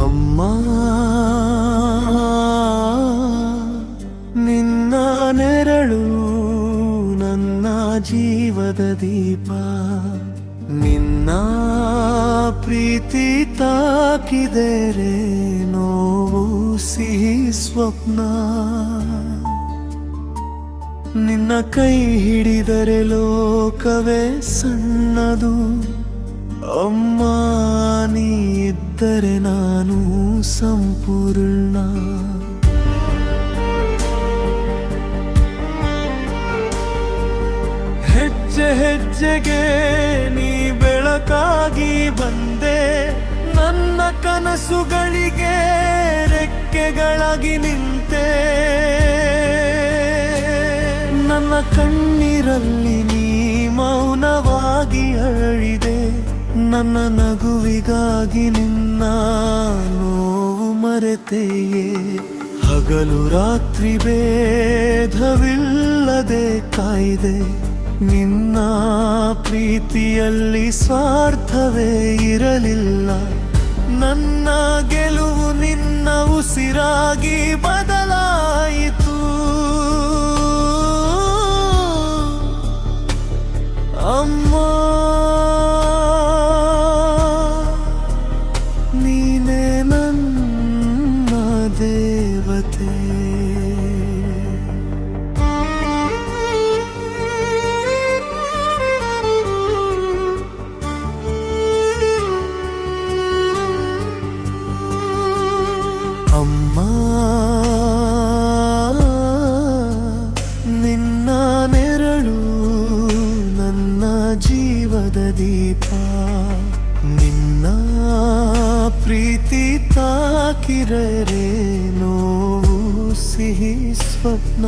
ಅಮ್ಮ ನಿನ್ನ ನೆರಳು ನನ್ನ ಜೀವದ ದೀಪ, ನಿನ್ನ ಪ್ರೀತಿ ತಾಕಿದರೆ ನೋವು ಸಿಹಿ ಸ್ವಪ್ನ, ನಿನ್ನ ಕೈ ಹಿಡಿದರೆ ಲೋಕವೇ ಸಣ್ಣದು, ಅಮ್ಮ ನೀ ಇದ್ದರೆ ನಾನು ಸಂಪೂರ್ಣ. ಹೆಜ್ಜೆ ಹೆಜ್ಜೆಗೆ ನೀ ಬೆಳಕಾಗಿ ಬಂದೆ, ನನ್ನ ಕನಸುಗಳಿಗೆ ರೆಕ್ಕೆಗಳಾಗಿ ನಿಂತೆ, ನನ್ನ ಕಣ್ಣೀರಲ್ಲಿ ನೀ ಮೌನವಾಗಿ ಅರಳಿದೆ, ನನ್ನ ನಗುವಿಗಾಗಿ ನಿನ್ನ ನೋವು ಮರೆತೆಯೇ. ಹಗಲು ರಾತ್ರಿ ಭೇದವಿಲ್ಲದೆ ಕಾಯ್ದೆ, ನಿನ್ನ ಪ್ರೀತಿಯಲ್ಲಿ ಸ್ವಾರ್ಥವೇ ಇರಲಿಲ್ಲ, ನನ್ನ ಗೆಲುವು ನಿನ್ನ ಉಸಿರಾಗಿ ಬದಲಾಯಿತು. ಅಮ್ಮ ನೀನೇ ನನ್ನ ದೇವತೆ. ಅಮ್ಮ ನಿನ್ನ ನೆರಳು ನನ್ನ ಜೀವದ ದೀಪ, ನಿನ್ನ ಪ್ರೀತಿ ತಾಕಿರರೆ ನೋವು ಸಿಹಿ ಸ್ವಪ್ನ,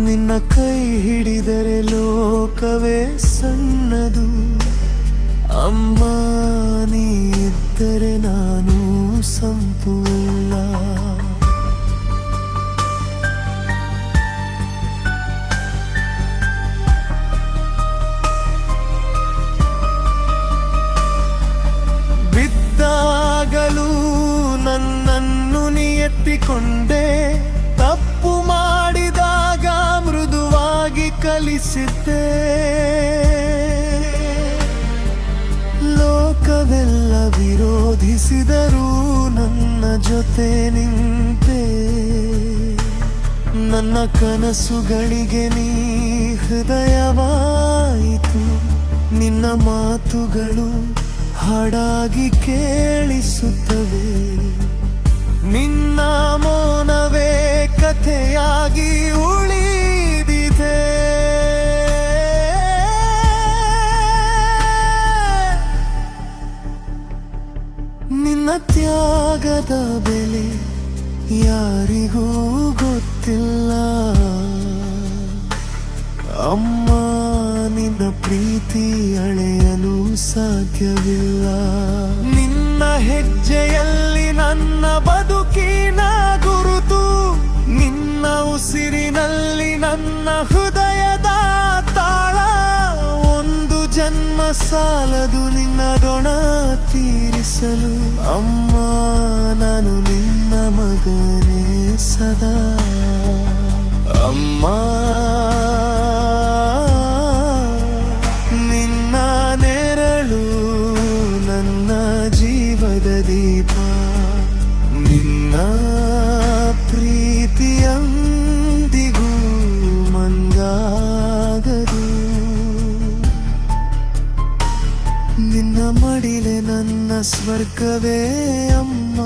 ನಿನ್ನ ಕೈ ಹಿಡಿದರೆ ಲೋಕವೇ ಸಣ್ಣದು, ಅಮ್ಮ ನೀ ಇದ್ದರೆ ನಾನು ಸಂಪೂರ್ಣ. ಬಿದ್ದಾಗಲೂ ನನ್ನನ್ನು ನೀ ಎತ್ತಿಕೊಂಡೆ, ತಪ್ಪು ಮಾಡಿದಾಗ ಮೃದುವಾಗಿ ಕಲಿಸಿದ್ದೆ, ಲೋಕವೆಲ್ಲ ವಿರೋಧಿಸಿದರೂ ನನ್ನ ಜೊತೆ ನಿಂತೆ, ನನ್ನ ಕನಸುಗಳಿಗೆ ನೀ ಹೃದಯವಾಯಿತು, ನಿನ್ನ ಮಾತುಗಳು ಹಾಡಾಗಿ ಕೇಳಿಸುತ್ತವೆ, ನಿನ್ನ ಮೌನವೇ ಕಥೆಯಾಗಿ ಉಳಿದಿದೆ. ನಿನ್ನ ತ್ಯಾಗದ ಬೆಲೆ ಯಾರಿಗೂ ಗೊತ್ತಿಲ್ಲ, ಅಮ್ಮ ನಿನ್ನ ಪ್ರೀತಿ ಅಳೆಯಲು ಸಾಧ್ಯವಿಲ್ಲ, ನಿನ್ನ ಹೆಜ್ಜೆಯಲ್ಲಿ ನನ್ನ ಬದುಕಿನ ಗುರುತು, ನಿನ್ನ ಉಸಿರಿನಲ್ಲಿ ನನ್ನ ಹೃದಯದ ತಾಳ, ಒಂದು ಜನ್ಮ ಸಾಲದು ನಿನ್ನ ಋಣ ತೀರಿಸಲು, ಅಮ್ಮ ನಾನು ನಿನ್ನ ಮಗನೇ ಸದಾ. ಅಮ್ಮ ನಿನ್ನ ನೆರಳು ನನ್ನ ಜೀವದ ದೀಪ, ನಿನ್ನ ಪ್ರೀತಿಯಂದಿಗೂ ಮಂಗಾಗದು, ನಿನ್ನ ಮಡಿಲೆ ನನ್ನ ಸ್ವರ್ಗವೇ ಅಮ್ಮ,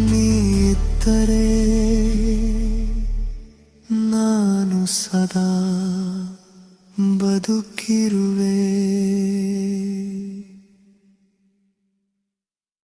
ನೀ ಇದ್ದರೆ ನಾನು ಸದಾ ಬದುಕಿರುವೆ.